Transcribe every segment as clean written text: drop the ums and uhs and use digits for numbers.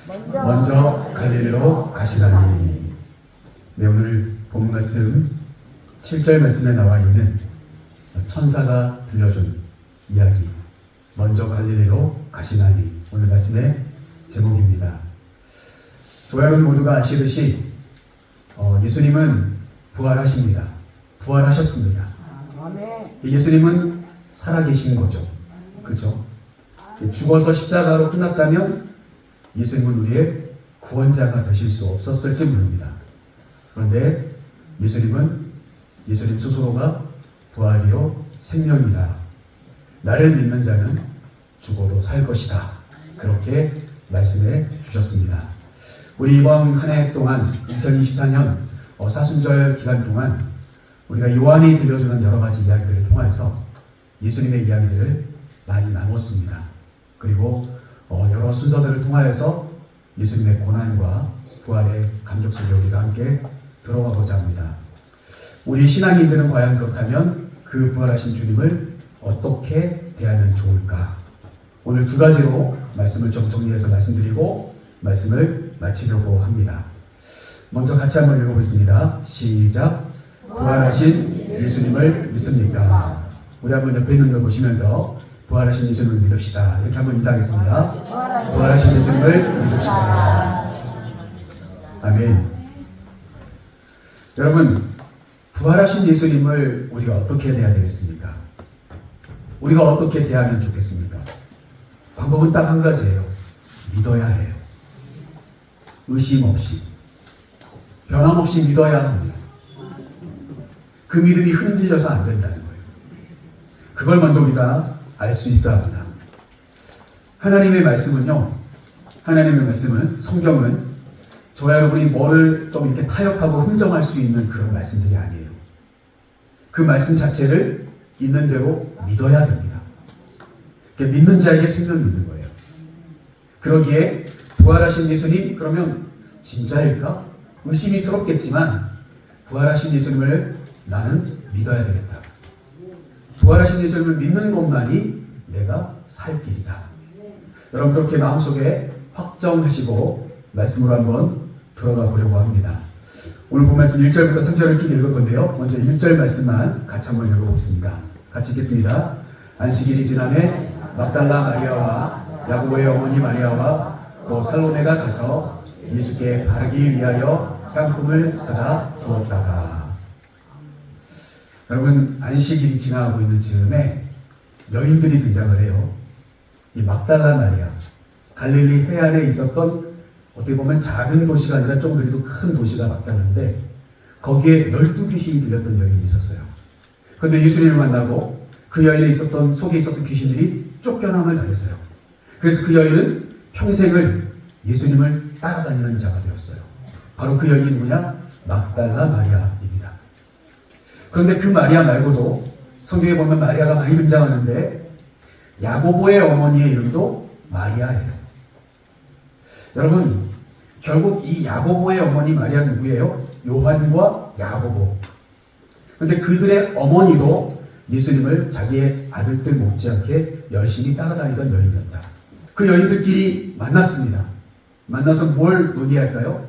먼저 갈릴리로 가시라니. 네, 오늘 본 말씀 7절 말씀에 나와 있는 천사가 들려준 이야기, 먼저 갈릴리로 가시나니, 오늘 말씀의 제목입니다. 저와 여러분 모두가 아시듯이 예수님은 부활하십니다. 부활하셨습니다. 예수님은 살아계신 거죠. 그죠? 죽어서 십자가로 끝났다면 예수님은 우리의 구원자가 되실 수 없었을지 모릅니다. 그런데 예수님 스스로가 부활이요 생명이다. 나를 믿는 자는 죽어도 살 것이다. 그렇게 말씀해 주셨습니다. 우리 이번 한 해 동안 2024년 사순절 기간 동안 우리가 요한이 들려주는 여러 가지 이야기들을 통해서 예수님의 이야기들을 많이 나눴습니다. 그리고 여러 순서들을 통하여서 예수님의 고난과 부활의 감격 속에 우리가 함께 들어가고자 합니다. 우리 신앙인들은 과연 그렇다면 그 부활하신 주님을 어떻게 대하면 좋을까? 오늘 두 가지로 말씀을 좀 정리해서 말씀드리고 말씀을 마치려고 합니다. 먼저 같이 한번 읽어보겠습니다. 시작. 부활하신 예수님을 믿습니까? 우리 한번 옆에 있는 걸 보시면서 부활하신 예수님을 믿읍시다. 이렇게 한번 인사하겠습니다. 부활하신 예수님을 믿읍시다. 아멘. 여러분, 부활하신 예수님을 우리가 어떻게 대해야 되겠습니까? 우리가 어떻게 대하면 좋겠습니까? 방법은 딱 한 가지예요. 믿어야 해요. 의심 없이, 변함없이 믿어야 합니다. 그 믿음이 흔들려서 안 된다는 거예요. 그걸 먼저 우리가 알 수 있어야 합니다. 하나님의 말씀은, 성경은 저와 여러분이 뭐를 좀 이렇게 타협하고 흥정할 수 있는 그런 말씀들이 아니에요. 그 말씀 자체를 있는 대로 믿어야 됩니다. 믿는 자에게 생명이 있는 거예요. 그러기에 부활하신 예수님, 그러면 진짜일까? 의심스럽겠지만 부활하신 예수님을 나는 믿어야 되겠다. 부활하신 예수님을 믿는 것만이 내가 살 길이다. 여러분 그렇게 마음속에 확정하시고 말씀으로 한번 들어가 보려고 합니다. 오늘 본 말씀 1절부터 3절을 쭉 읽을 건데요. 먼저 1절 말씀만 같이 한번 읽어보겠습니다. 같이 읽겠습니다. 안식일이 지남에 막달라 마리아와 야고보의 어머니 마리아와 또 살로메가 가서 예수께 바르기 위하여 향품을 사다 두었다가. 여러분 안식일이 지나가고 있는 즈음에 여인들이 등장을 해요. 이 막달라 마리아, 갈릴리 해안에 있었던 어떻게 보면 작은 도시가 아니라 좀 그래도 큰 도시가 막달라인데 거기에 12귀신이 들렸던 여인이 있었어요. 그런데 예수님을 만나고 그 여인에 있었던, 속에 있었던 귀신들이 쫓겨남을 당했어요. 그래서 그 여인은 평생을 예수님을 따라다니는 자가 되었어요. 바로 그 여인이 누구냐? 막달라 마리아입니다. 그런데 그 마리아 말고도 성경에 보면 마리아가 많이 등장하는데 야고보의 어머니의 이름도 마리아예요. 여러분 결국 이 야고보의 어머니 마리아는 누구예요? 요한과 야고보. 그런데 그들의 어머니도 예수님을 자기의 아들들 못지않게 열심히 따라다니던 여인이었다. 그 여인들끼리 만났습니다. 만나서 뭘 논의할까요?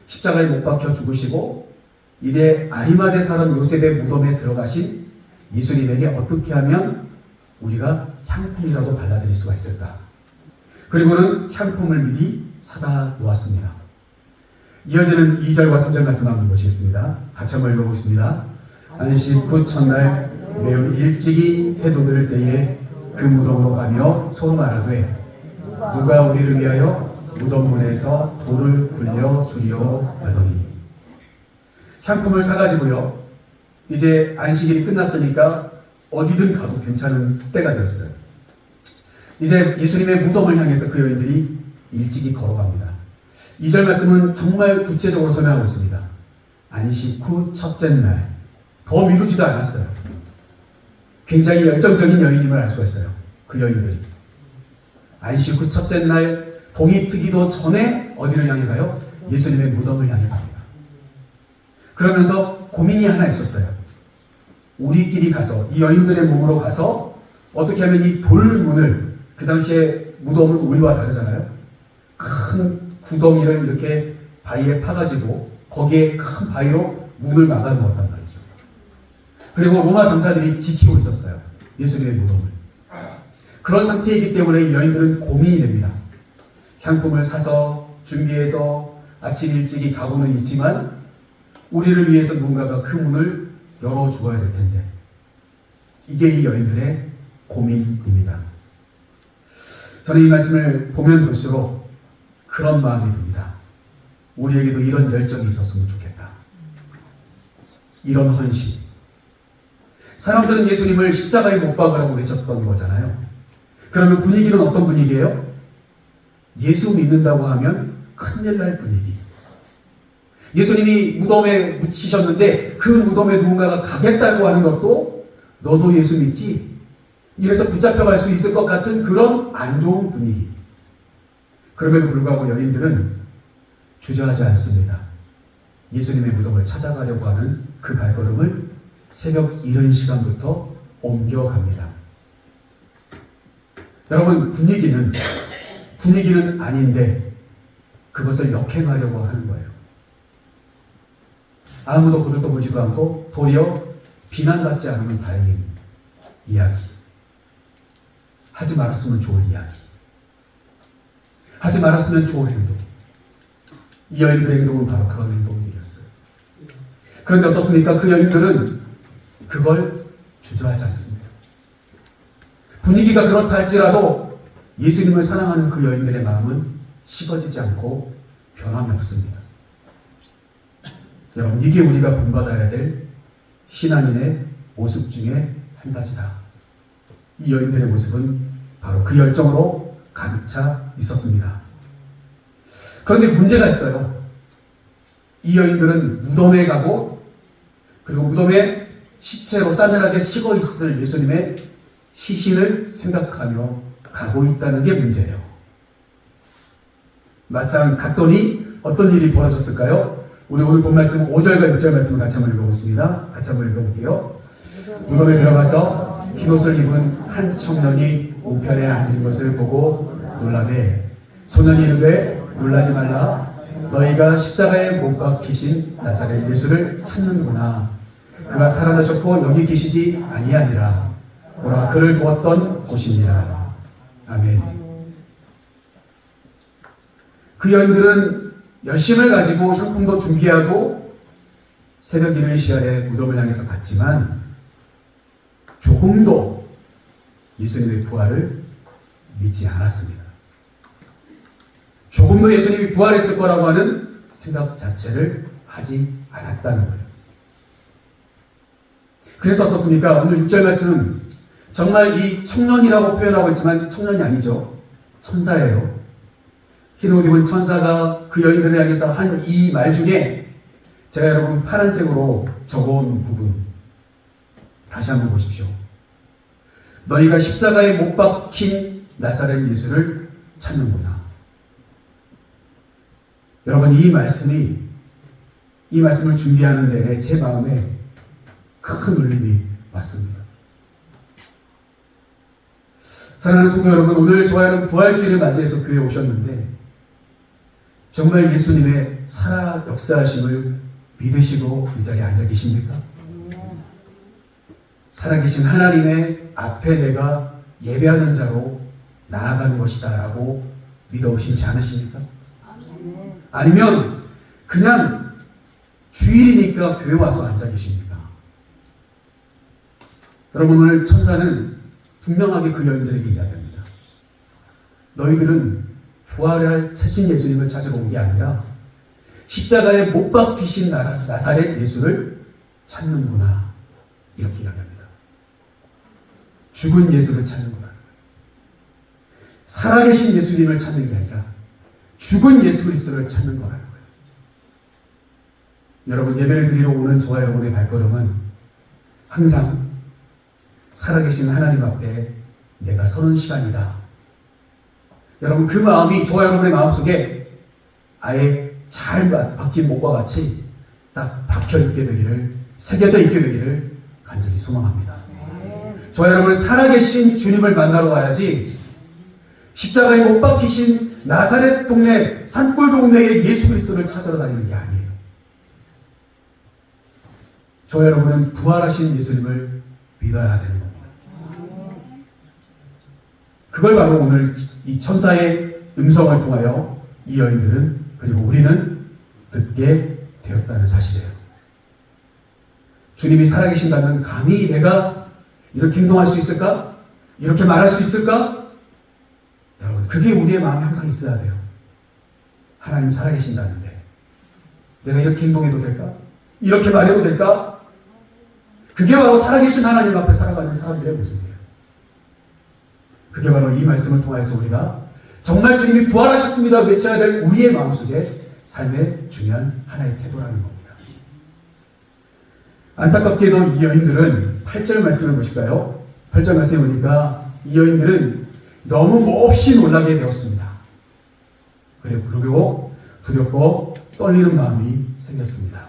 십자가에 못 박혀 죽으시고 이제 아리마대 사람 요셉의 무덤에 들어가신 예수님에게 어떻게 하면 우리가 향품이라도 발라드릴 수가 있을까? 그리고는 향품을 미리 사다 놓았습니다. 이어지는 2절과 3절 말씀 한번 보시겠습니다. 같이 한번 읽어보겠습니다. 안식 후 첫날 매우 일찍이 해 돋을 때에 그 무덤으로 가며 서로 말하되 누가 우리를 위하여 무덤 문에서 돌을 굴려 주리오 하더니. 향품을 사가지고요, 이제 안식일이 끝났으니까 어디든 가도 괜찮은 때가 되었어요. 이제 예수님의 무덤을 향해서 그 여인들이 일찍이 걸어갑니다. 2절 말씀은 정말 구체적으로 설명하고 있습니다. 안식 후 첫째 날. 더 미루지도 않았어요. 굉장히 열정적인 여인임을 알 수가 있어요. 그 여인들이. 안식 후 첫째 날 동이 트기도 전에 어디를 향해 가요? 예수님의 무덤을 향해 갑니다. 그러면서 고민이 하나 있었어요. 우리끼리 가서 이 여인들의 몸으로 가서 어떻게 하면 이 돌문을, 그 당시에 무덤은 우리와 다르잖아요. 큰 구덩이를 이렇게 바위에 파가지고 거기에 큰 바위로 문을 막아 놓았단 말이죠. 그리고 로마 병사들이 지키고 있었어요. 예수님의 무덤을. 그런 상태이기 때문에 이 여인들은 고민이 됩니다. 향품을 사서 준비해서 아침 일찍이 가고는 있지만 우리를 위해서 누군가가 그 문을 열어주어야 될 텐데, 이게 이 여인들의 고민입니다. 저는 이 말씀을 보면 볼수록 그런 마음이 듭니다. 우리에게도 이런 열정이 있었으면 좋겠다. 이런 헌신. 사람들은 예수님을 십자가에 못 박으라고 외쳤던 거잖아요. 그러면 분위기는 어떤 분위기예요? 예수 믿는다고 하면 큰일 날 분위기. 예수님이 무덤에 묻히셨는데 그 무덤에 누군가가 가겠다고 하는 것도 너도 예수 믿지? 이래서 붙잡혀갈 수 있을 것 같은 그런 안 좋은 분위기. 그럼에도 불구하고 여인들은 주저하지 않습니다. 예수님의 무덤을 찾아가려고 하는 그 발걸음을 새벽 이른 시간부터 옮겨갑니다. 여러분, 분위기는 아닌데 그것을 역행하려고 하는 거예요. 아무도 거들떠보지도 않고 도리어 비난받지 않으면 다행인 이야기. 하지 말았으면 좋을 이야기. 하지 말았으면 좋을 행동. 이 여인들의 행동은 바로 그런 행동이었어요. 그런데 어떻습니까? 그 여인들은 그걸 주저하지 않습니다. 분위기가 그렇다 할지라도 예수님을 사랑하는 그 여인들의 마음은 식어지지 않고 변함이 없습니다. 여러분, 이게 우리가 본받아야 될 신앙인의 모습 중에 한 가지다. 이 여인들의 모습은 바로 그 열정으로 가득 차 있었습니다. 그런데 문제가 있어요. 이 여인들은 무덤에 가고 그리고 무덤에 시체로 싸늘하게 식어 있을 예수님의 시신을 생각하며 가고 있다는 게 문제예요. 막상 갔더니 어떤 일이 벌어졌을까요? 우리 오늘 본 말씀 5절과 6절 말씀을 같이 한번 읽어보겠습니다. 같이 한번 읽어볼게요. 무덤에 들어가서 흰옷을 입은 한 청년이 우편에 앉은 것을 보고 놀라매 소년이 이르되 놀라지 말라. 너희가 십자가에 못 박히신 나사렛 예수를 찾는구나. 그가 살아나셨고 여기 계시지 아니하니라. 보라, 그를 두었던 곳이니라. 아멘. 그 여인들은 열심을 가지고 향품도 준비하고 새벽 이른 시간에 무덤을 향해서 갔지만 조금도 예수님의 부활을 믿지 않았습니다. 조금도 예수님이 부활했을 거라고 하는 생각 자체를 하지 않았다는 거예요. 그래서 어떻습니까? 오늘 6절 말씀, 정말 이 청년이라고 표현하고 있지만 청년이 아니죠. 천사예요. 흰옷 입은 천사가 그 여인들을 향해서 한 이 말 중에 제가 여러분 파란색으로 적어온 부분 다시 한번 보십시오. 너희가 십자가에 못 박힌 나사렛 예수를 찾는구나. 여러분, 이 말씀을 준비하는 데에 제 마음에 큰 울림이 왔습니다. 사랑하는 성도 여러분, 오늘 저와 여러분 부활주일을 맞이해서 교회에 오셨는데 정말 예수님의 살아 역사하심을 믿으시고 이 자리에 앉아 계십니까? 살아계신 하나님의 앞에 내가 예배하는 자로 나아가는 것이다 라고 믿어오시지 않으십니까? 아니면 그냥 주일이니까 교회 와서 앉아 계십니까? 여러분, 오늘 천사는 분명하게 그 여인들에게 이야기합니다. 너희들은 부활할 찾으신 예수님을 찾으러 온 게 아니라 십자가에 못 박히신 나사렛 예수를 찾는구나. 이렇게 이야기합니다. 죽은 예수를 찾는구나. 살아계신 예수님을 찾는 게 아니라 죽은 예수 그리스도를 찾는 거라는 거예요. 여러분, 예배를 드리러 오는 저와 여러분의 발걸음은 항상 살아계신 하나님 앞에 내가 서는 시간이다. 여러분, 그 마음이 저와 여러분의 마음속에 아예 잘 박힌 목과 같이 딱 박혀있게 되기를, 새겨져 있게 되기를 간절히 소망합니다. 저와 여러분은 살아계신 주님을 만나러 와야지 십자가에 못 박히신 나사렛 동네, 산골 동네의 예수 그리스도를 찾으러 다니는 게 아니에요. 저 여러분은 부활하신 예수님을 믿어야 되는 겁니다. 그걸 바로 오늘 이 천사의 음성을 통하여 이 여인들은, 그리고 우리는 듣게 되었다는 사실이에요. 주님이 살아계신다면 감히 내가 이렇게 행동할 수 있을까? 이렇게 말할 수 있을까? 여러분, 그게 우리의 마음에 항상 있어야 돼요. 하나님 살아계신다는데 내가 이렇게 행동해도 될까? 이렇게 말해도 될까? 그게 바로 살아계신 하나님 앞에 살아가는 사람들의 모습이에요. 그게 바로 이 말씀을 통해서 우리가 정말 주님이 부활하셨습니다 외쳐야 될 우리의 마음속에 삶의 중요한 하나의 태도라는 겁니다. 안타깝게도 이 여인들은 8절 말씀을 보실까요? 8절 말씀에 보니까 이 여인들은 너무 몹시 놀라게 되었습니다. 그리고 두렵고 떨리는 마음이 생겼습니다.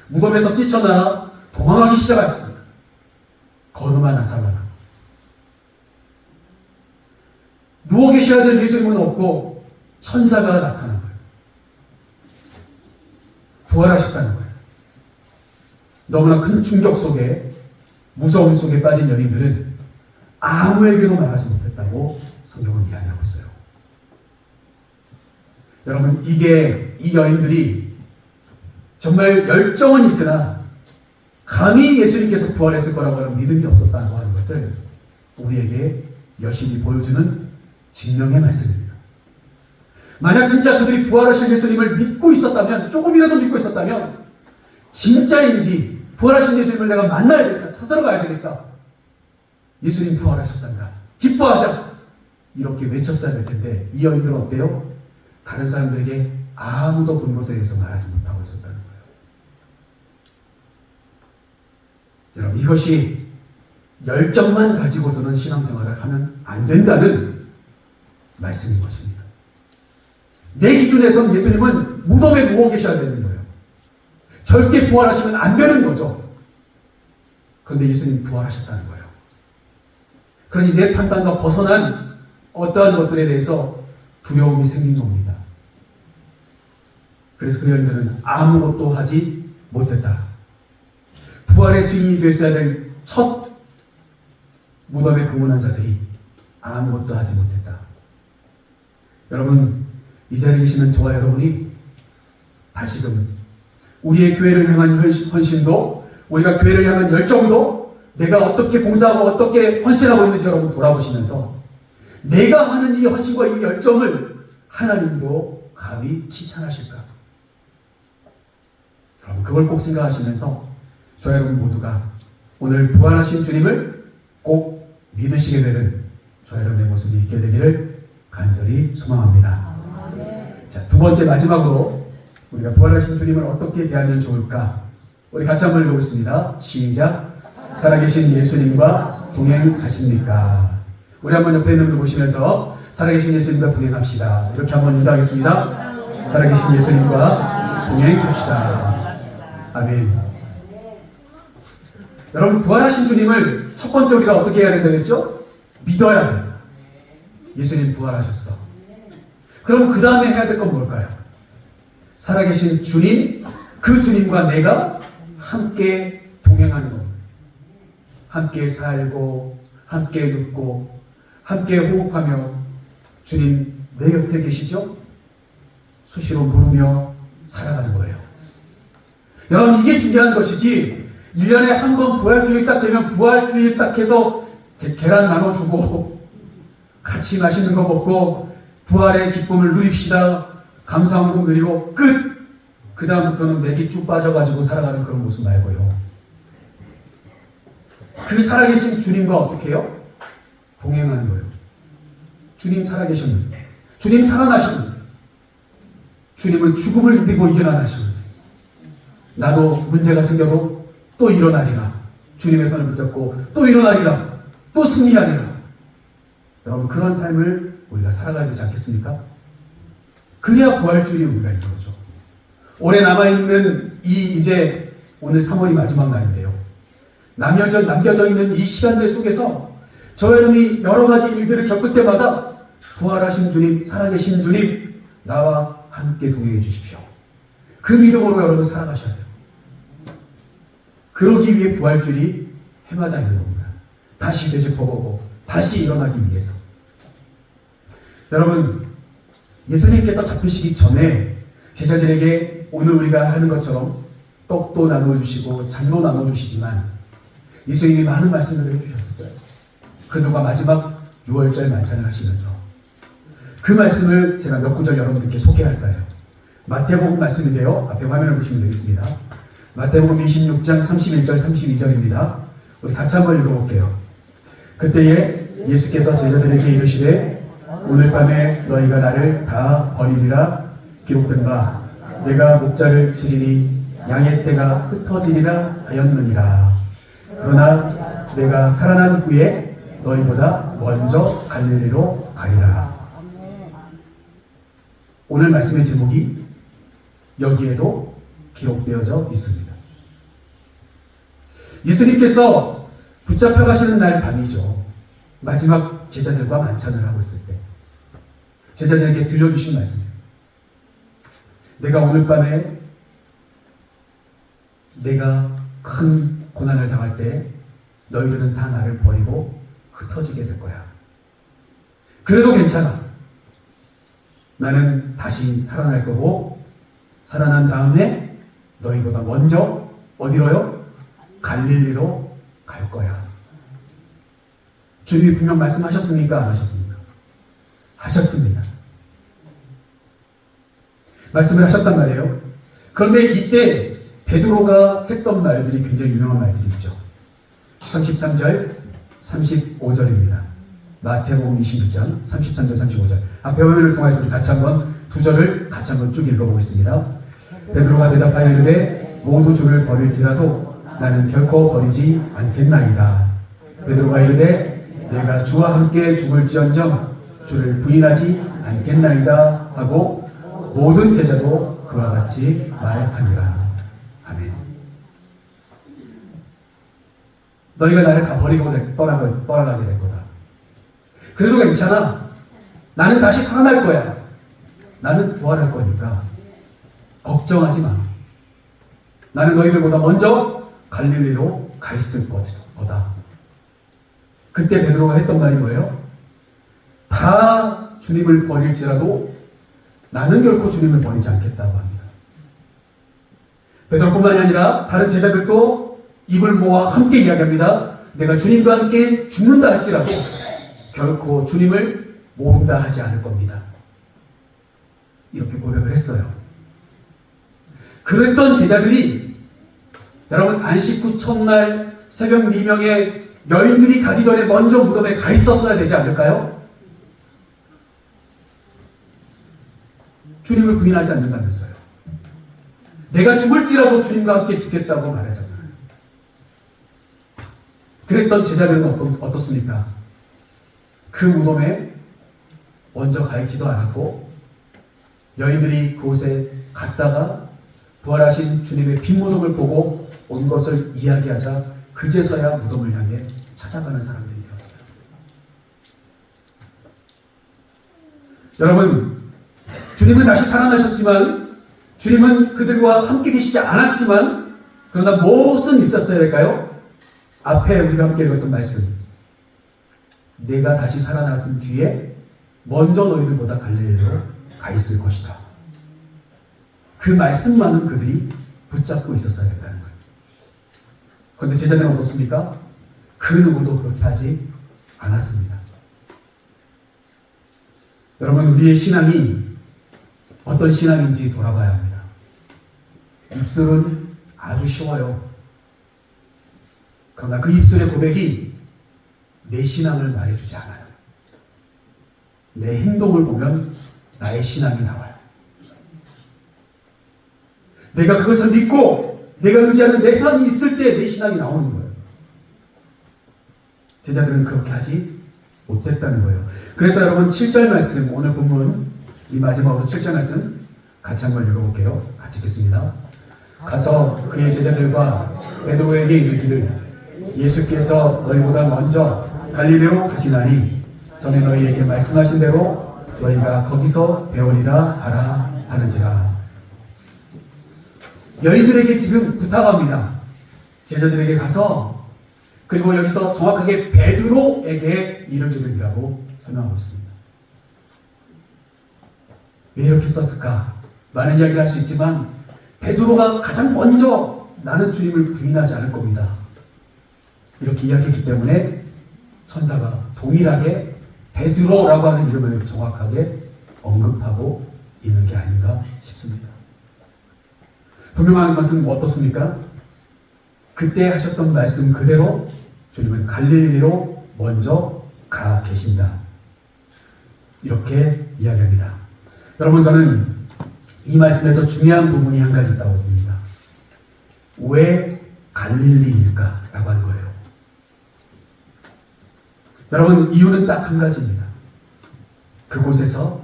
무덤에서 뛰쳐나와 도망하기 시작했습니다. 걸음하나 살아나. 누워 계셔야 될 예수님은 없고 천사가 나타난 거예요. 부활하셨다는 거예요. 너무나 큰 충격 속에, 무서움 속에 빠진 여인들은 아무에게도 말하지 못했다고 성경은 이야기하고 있어요. 여러분, 이게 이 여인들이 정말 열정은 있으나 감히 예수님께서 부활했을 거라고 하는 믿음이 없었다고 하는 것을 우리에게 여실히 보여주는 증명의 말씀입니다. 만약 진짜 그들이 부활하신 예수님을 믿고 있었다면, 조금이라도 믿고 있었다면, 진짜인지 부활하신 예수님을 내가 만나야 되겠다, 찾아러 가야 되겠다, 예수님 부활하셨단다, 기뻐하자, 이렇게 외쳤어야 될 텐데 이 여인들은 어때요? 다른 사람들에게 아무도 본 것에 대해서 말하지 못하고 있었다는 거예요. 여러분, 이것이 열정만 가지고서는 신앙생활을 하면 안 된다는 말씀인 것입니다. 내 기준에서는 예수님은 무덤에 누워 계셔야 되는 거예요. 절대 부활하시면 안 되는 거죠. 그런데 예수님 부활하셨다는 거예요. 그러니 내 판단과 벗어난 어떠한 것들에 대해서 두려움이 생긴 겁니다. 그래서 그 여인들은 아무것도 하지 못했다. 부활의 증인이 되어야 될 첫 무덤에 공헌한 자들이 아무것도 하지 못했다. 여러분, 이 자리에 계시는 저와 여러분이 다시금 우리의 교회를 향한 헌신도, 우리가 교회를 향한 열정도, 내가 어떻게 봉사하고 어떻게 헌신하고 있는지 여러분 돌아보시면서 내가 하는 이 헌신과 이 열정을 하나님도 감히 칭찬하실까? 여러분, 그걸 꼭 생각하시면서 저 여러분 모두가 오늘 부활하신 주님을 꼭 믿으시게 되는 저 여러분의 모습이 있게 되기를 간절히 소망합니다. 자, 두 번째, 마지막으로 우리가 부활하신 주님을 어떻게 대하면 좋을까? 우리 같이 한번 읽어보겠습니다. 시작. 살아계신 예수님과 동행하십니까? 우리 한번 옆에 있는 분 보시면서 살아계신 예수님과 동행합시다. 이렇게 한번 인사하겠습니다. 살아계신 예수님과 동행합시다. 아멘. 여러분, 부활하신 주님을 첫 번째 우리가 어떻게 해야 된다고 했죠? 믿어야 됩니다. 예수님 부활하셨어. 그럼 그 다음에 해야 될 건 뭘까요? 살아계신 주님, 그 주님과 내가 함께 동행하는 겁니다. 함께 살고, 함께 눕고, 함께 호흡하며, 주님 내 옆에 계시죠? 수시로 부르며 살아가는 거예요. 여러분, 이게 중요한 것이지 1년에 한 번 부활주일 딱 되면 부활주일 딱 해서 계란 나눠주고 같이 맛있는 거 먹고 부활의 기쁨을 누립시다, 감사함으로 누리고 끝! 그 다음부터는 맥이 쭉 빠져가지고 살아가는 그런 모습 말고요. 그 살아계신 주님과 어떻게 해요? 동행하는 거예요. 주님 살아계셨는데, 주님 살아나셨는데, 주님은 죽음을 이기고 일어나셨는데, 나도 문제가 생겨도 또 일어나리라. 주님의 손을 붙잡고 또 일어나리라. 또 승리하리라. 여러분, 그런 삶을 우리가 살아가야 되지 않겠습니까? 그래야 부활주일이 우리가 있는 거죠. 올해 남아있는 이제 오늘 3월이 마지막 날인데요. 남겨져 있는 이 시간들 속에서 저 여러분이 여러 가지 일들을 겪을 때마다 부활하신 주님, 살아계신 주님, 나와 함께 동행해 주십시오. 그 믿음으로 여러분 살아가셔야 돼요. 그러기 위해 부활절이 해마다 있는 겁니다. 다시 되짚어보고 다시 일어나기 위해서. 여러분, 예수님께서 잡히시기 전에 제자들에게 오늘 우리가 하는 것처럼 떡도 나눠주시고 잔도 나눠주시지만 예수님이 많은 말씀을 해주셨어요. 그들과 마지막 6월절 만찬을 하시면서 그 말씀을 제가 몇 구절 여러분들께 소개할까요? 마태복음 말씀인데요. 앞에 화면을 보시면 되겠습니다. 마태복음 26장 31절 32절입니다. 우리 같이 한번 읽어볼게요. 그때에 예수께서 제자들에게 이르시되 오늘 밤에 너희가 나를 다 버리리라 기록된 바 내가 목자를 치리니 양의 떼가 흩어지리라 하였느니라. 그러나 내가 살아난 후에 너희보다 먼저 갈릴리로 가리라. 오늘 말씀의 제목이 여기에도 기록되어져 있습니다. 예수님께서 붙잡혀 가시는 날 밤이죠. 마지막 제자들과 만찬을 하고 있을 때 제자들에게 들려주신 말씀이에요. 내가 오늘 밤에 내가 큰 고난을 당할 때 너희들은 다 나를 버리고 흩어지게 될 거야. 그래도 괜찮아. 나는 다시 살아날 거고 살아난 다음에 너희보다 먼저 어디로요? 갈릴리로 갈 거야. 주님이 분명 말씀하셨습니까? 안 하셨습니까? 하셨습니다. 말씀을 하셨단 말이에요. 그런데 이때 베드로가 했던 말들이 굉장히 유명한 말들이 있죠. 33절, 35절입니다. 마태복음 26장 33절, 35절. 앞에 화면을 통해서 우리 같이 한번 두 절을 같이 한번 쭉 읽어보겠습니다. 베드로가 대답하여 이르되 모두 주를 버릴지라도 나는 결코 버리지 않겠나이다. 베드로가 이르되 내가 주와 함께 죽을지언정 주를 부인하지 않겠나이다 하고 모든 제자도 그와 같이 말하니라. 아멘. 너희가 나를 다 버리고 떠나가게 될 거다. 그래도 괜찮아. 나는 다시 살아날 거야. 나는 부활할 거니까 걱정하지 마. 나는 너희들보다 먼저 갈릴리로 가 있을 거다. 그때 베드로가 했던 말이 뭐예요? 다 주님을 버릴지라도 나는 결코 주님을 버리지 않겠다고 합니다. 베드로뿐만이 아니라 다른 제자들도 입을 모아 함께 이야기합니다. 내가 주님과 함께 죽는다 할지라도 결코 주님을 모른다 하지 않을 겁니다. 이렇게 고백을 했어요. 그랬던 제자들이 여러분 안식 후 첫날 새벽 미명에 여인들이 가기 전에 먼저 무덤에 가 있었어야 되지 않을까요? 주님을 부인하지 않는다면서요. 내가 죽을지라도 주님과 함께 죽겠다고 말하잖아요. 그랬던 제자들은 어떻습니까? 그 무덤에 먼저 가 있지도 않았고 여인들이 그곳에 갔다가 부활하신 주님의 빈 무덤을 보고 온 것을 이야기하자 그제서야 무덤을 향해 찾아가는 사람들이 되었어요. 여러분, 주님은 다시 살아나셨지만 주님은 그들과 함께 계시지 않았지만 그러나 무엇은 있었어야 될까요? 앞에 우리가 함께 읽었던 말씀, 내가 다시 살아나신 뒤에 먼저 너희들보다 갈릴리로 가 있을 것이다. 그 말씀만은 그들이 붙잡고 있었어야 된다는 거예요. 그런데 제자들은 어떻습니까? 그 누구도 그렇게 하지 않았습니다. 여러분, 우리의 신앙이 어떤 신앙인지 돌아봐야 합니다. 입술은 아주 쉬워요. 그러나 그 입술의 고백이 내 신앙을 말해주지 않아요. 내 행동을 보면 나의 신앙이 나와요. 내가 그것을 믿고 내가 의지하는 내 마음이 있을 때 내 신앙이 나오는 거예요. 제자들은 그렇게 하지 못했다는 거예요. 그래서 여러분 7절 말씀, 오늘 본문 이 마지막으로 7절 말씀 같이 한번 읽어볼게요. 같이 읽겠습니다. 가서 그의 제자들과 베드로에게 이르기를 예수께서 너희보다 먼저 갈릴리로 가시나니 전에 너희에게 말씀하신 대로 너희가 거기서 배우리라 하라 하는지라. 여인들에게 지금 부탁합니다. 제자들에게 가서, 그리고 여기서 정확하게 베드로에게 일을 주느니라고 설명하고 있습니다. 왜 이렇게 썼을까? 많은 이야기를 할 수 있지만 베드로가 가장 먼저 나는 주님을 부인하지 않을 겁니다, 이렇게 이야기했기 때문에 천사가 동일하게 베드로라고 하는 이름을 정확하게 언급하고 있는 게 아닌가 싶습니다. 분명한 것은 어떻습니까? 그때 하셨던 말씀 그대로 주님은 갈릴리로 먼저 가 계신다, 이렇게 이야기합니다. 여러분, 저는 이 말씀에서 중요한 부분이 한 가지 있다고 봅니다. 왜 갈릴리일까? 라고 하는 거예요. 여러분, 이유는 딱 한 가지입니다. 그곳에서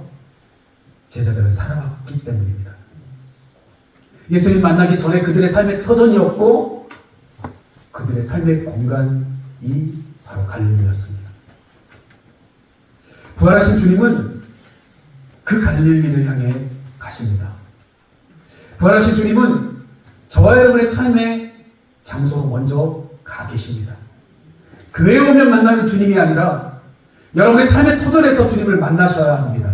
제자들은 살아왔기 때문입니다. 예수님 만나기 전에 그들의 삶의 터전이었고 그들의 삶의 공간이 바로 갈릴리였습니다. 부활하신 주님은 그 갈릴리를 향해 가십니다. 부활하신 주님은 저와 여러분의 삶의 장소로 먼저 가 계십니다. 교회에 오면 만나는 주님이 아니라 여러분의 삶의 터전에서 주님을 만나셔야 합니다.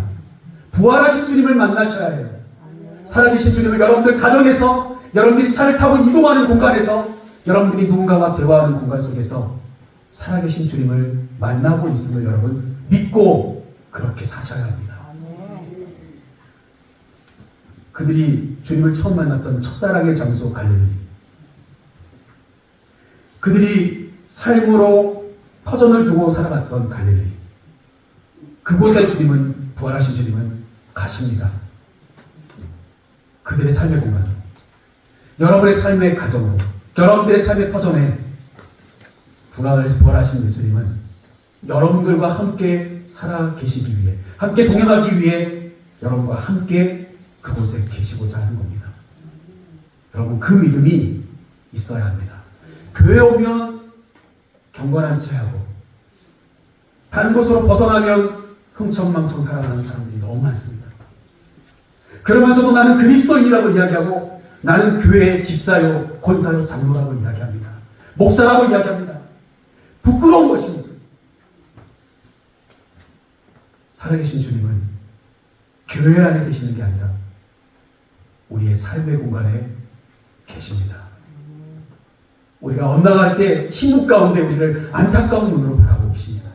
부활하신 주님을 만나셔야 해요. 살아계신 주님을 여러분들 가정에서, 여러분들이 차를 타고 이동하는 공간에서, 여러분들이 누군가와 대화하는 공간 속에서 살아계신 주님을 만나고 있음을 여러분 믿고 그렇게 사셔야 합니다. 그들이 주님을 처음 만났던 첫사랑의 장소 갈릴리, 그들이 삶으로 터전을 두고 살아갔던 갈릴리, 그곳에 주님은, 부활하신 주님은 가십니다. 그들의 삶의 공간, 여러분의 삶의 가정으로, 여러분들의 삶의 터전에 부활하신 예수님은 여러분들과 함께 살아 계시기 위해, 함께 동행하기 위해 여러분과 함께 그곳에 계시고자 하는 겁니다. 여러분, 그 믿음이 있어야 합니다. 교회 오면 경건한 채 하고 다른 곳으로 벗어나면 흥청망청 살아가는 사람들이 너무 많습니다. 그러면서도 나는 그리스도인이라고 이야기하고 나는 교회의 집사요, 권사요, 장로라고 이야기합니다. 목사라고 이야기합니다. 부끄러운 것입니다. 살아계신 주님은 교회 안에 계시는 게 아니라 우리의 삶의 공간에 계십니다. 우리가 엇나갈 때 침묵 가운데 우리를 안타까운 눈으로 바라보고 계십니다.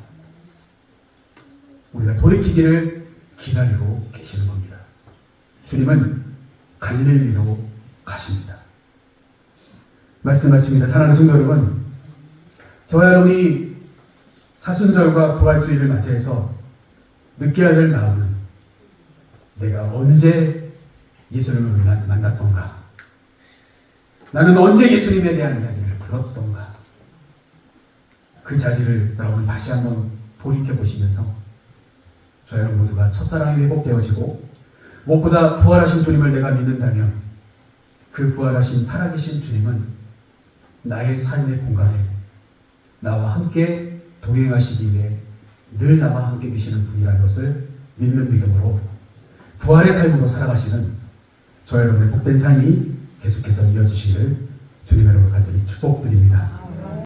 우리가 돌이키기를 기다리고 계시는 겁니다. 주님은 갈릴리로 가십니다. 말씀 마칩니다. 사랑하는 성도 여러분, 저와 여러분이 사순절과 부활주의를 맞이해서 느껴야 될 마음은 내가 언제 예수님을 만났던가, 나는 언제 예수님에 대한 이야기를 들었던가, 그 자리를 여러분 다시 한번 돌이켜보시면서 저 여러분 모두가 첫사랑이 회복되어지고 무엇보다 부활하신 주님을 내가 믿는다면 그 부활하신 살아계신 주님은 나의 삶의 공간에 나와 함께 동행하시기 위해 늘 나와 함께 계시는 분이라는 것을 믿는 믿음으로 부활의 삶으로 살아가시는 저 여러분의 복된 삶이 계속해서 이어지시기를 주님의 이름으로 간절히 축복드립니다.